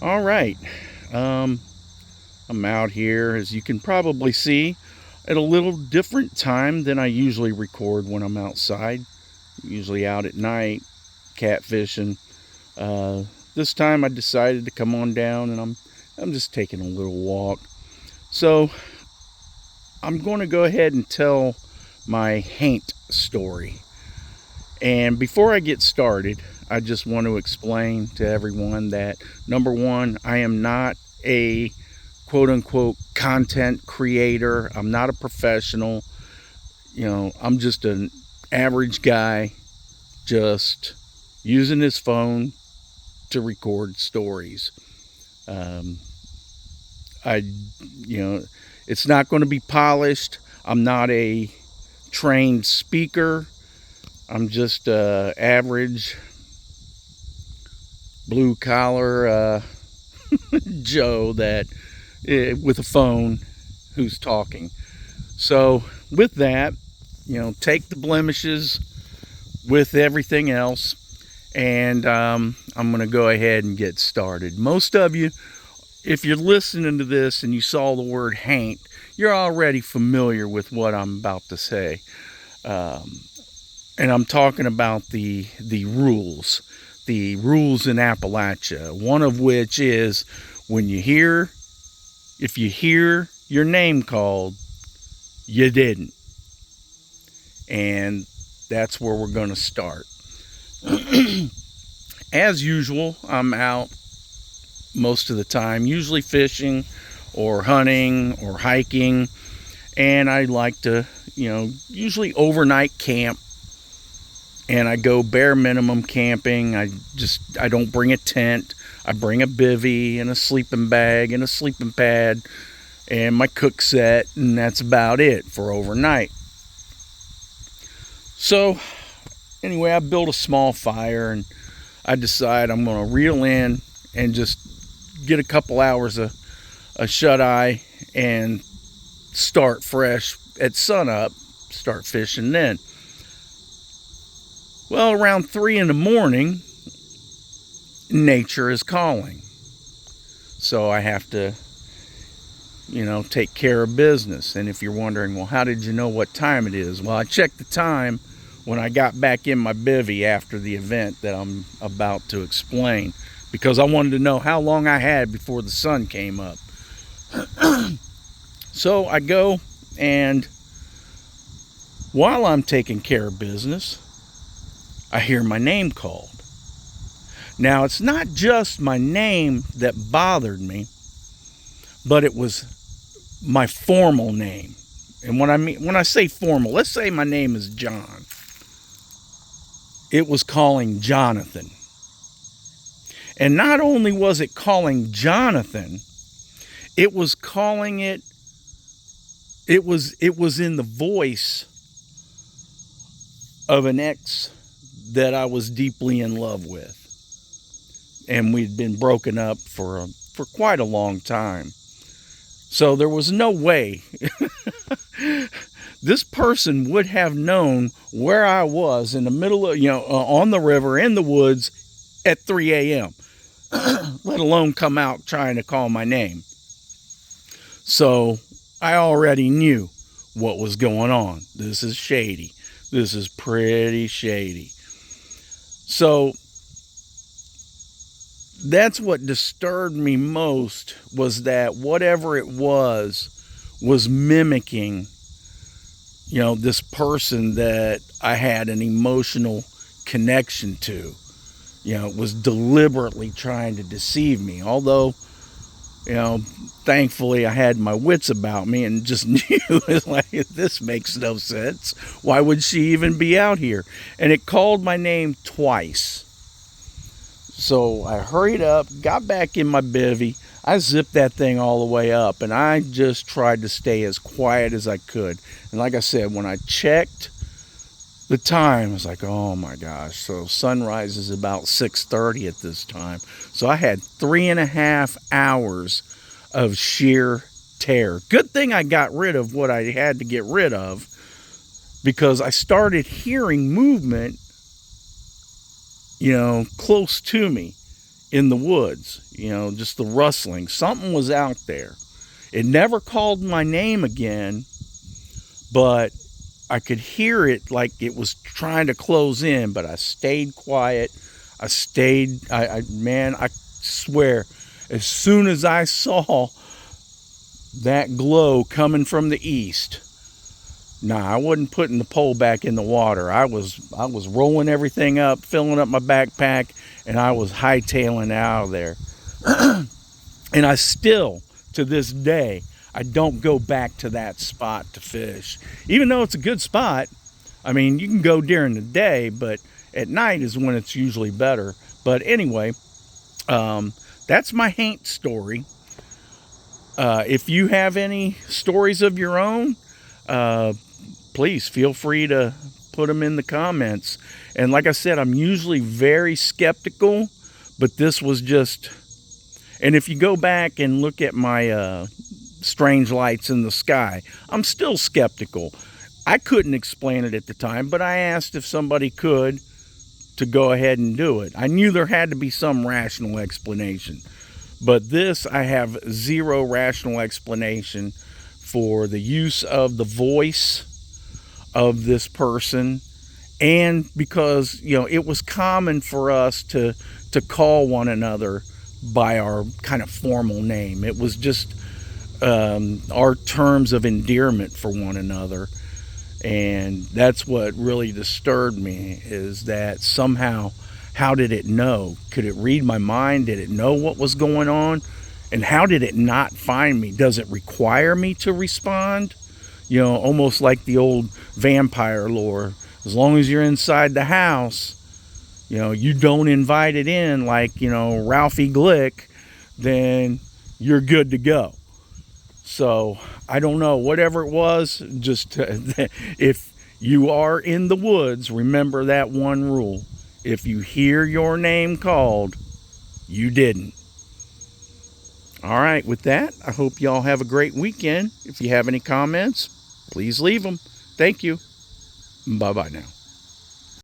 All right. Um, I'm out here, as you can probably see, at a little different time than I usually record when I'm outside. Usually out at night, catfishing. Uh, this time I decided to come on down, and I'm just taking a little walk. So I'm going to go ahead and tell my Haint story. And before I get started, I just want to explain to everyone that number one, I am not a quote unquote content creator. I'm not a professional. I'm just an average guy just using his phone to record stories. Um, I, you know, it's not going to be polished. I'm not a trained speaker. I'm just a average blue collar Joe that with a phone who's talking. So with that, take the blemishes with everything else, and I'm going to go ahead and get started. Most of you, if you're listening to this and you saw the word haint, you're already familiar with what I'm about to say. Um, and I'm talking about the rules in Appalachia. One of which is when if you hear your name called, you didn't, and that's where we're going to start. As usual, I'm out most of the time, usually fishing or hunting or hiking, and I like to, usually overnight camp, and I go bare minimum camping. I don't bring a tent. I bring a bivvy and a sleeping bag and a sleeping pad and my cook set, and that's about it for overnight. So anyway, I build a small fire, and I decide I'm going to reel in and just get a couple hours of a shut eye and start fresh at sunup, start fishing then. Well, around 3 in the morning, nature is calling. So I have to, take care of business. And if you're wondering, well, how did you know what time it is? Well, I checked the time when I got back in my bivvy after the event that I'm about to explain, because I wanted to know how long I had before the sun came up. So I go, and while I'm taking care of business, I hear my name called. Now, it's not just my name that bothered me, but it was my formal name. And when I say formal, let's say my name is John. It was calling Jonathan. And not only was it calling Jonathan, it was calling it was in the voice of an ex that I was deeply in love with. And we'd been broken up for quite a long time. So there was no way this person would have known where I was in the middle of, on the river, in the woods at 3 a.m., let alone come out trying to call my name. So I already knew what was going on. This is shady. This is pretty shady. So that's what disturbed me most, was that whatever it was mimicking, this person that I had an emotional connection to. It was deliberately trying to deceive me. Although, thankfully I had my wits about me and just knew, like, this makes no sense. Why would she even be out here? And it called my name twice. So I hurried up, got back in my bivvy. I zipped that thing all the way up, and I just tried to stay as quiet as I could. And like I said, when I checked the time, I was like, oh my gosh. So sunrise is about 6:30 at this time. So I had 3.5 hours of sheer terror. Good thing I got rid of what I had to get rid of, because I started hearing movement, close to me, in the woods, just the rustling. Something was out there. It never called my name again, but I could hear it like it was trying to close in, but I stayed quiet. I swear, as soon as I saw that glow coming from the east, I wasn't putting the pole back in the water. I was rolling everything up, filling up my backpack, and I was hightailing out of there. And I still, to this day, I don't go back to that spot to fish. Even though it's a good spot, I mean, you can go during the day, but at night is when it's usually better. But anyway, that's my Haint story. If you have any stories of your own, please feel free to put them in the comments. And like I said, I'm usually very skeptical, but this was just... And if you go back and look at my strange lights in the sky, I'm still skeptical. I couldn't explain it at the time, but I asked if somebody could to go ahead and do it. I knew there had to be some rational explanation. But this, I have zero rational explanation for the use of the voice of this person. And because, it was common for us to call one another by our kind of formal name. It was just our terms of endearment for one another. And that's what really disturbed me, is that somehow, how did it know? Could it read my mind? Did it know what was going on? And how did it not find me? Does it require me to respond? Almost like the old vampire lore. As long as you're inside the house, you don't invite it in like, Ralphie Glick, then you're good to go. So I don't know, whatever it was, just if you are in the woods, remember that one rule. If you hear your name called, you didn't. All right, with that, I hope y'all have a great weekend. If you have any comments, please leave them. Thank you. Bye-bye now.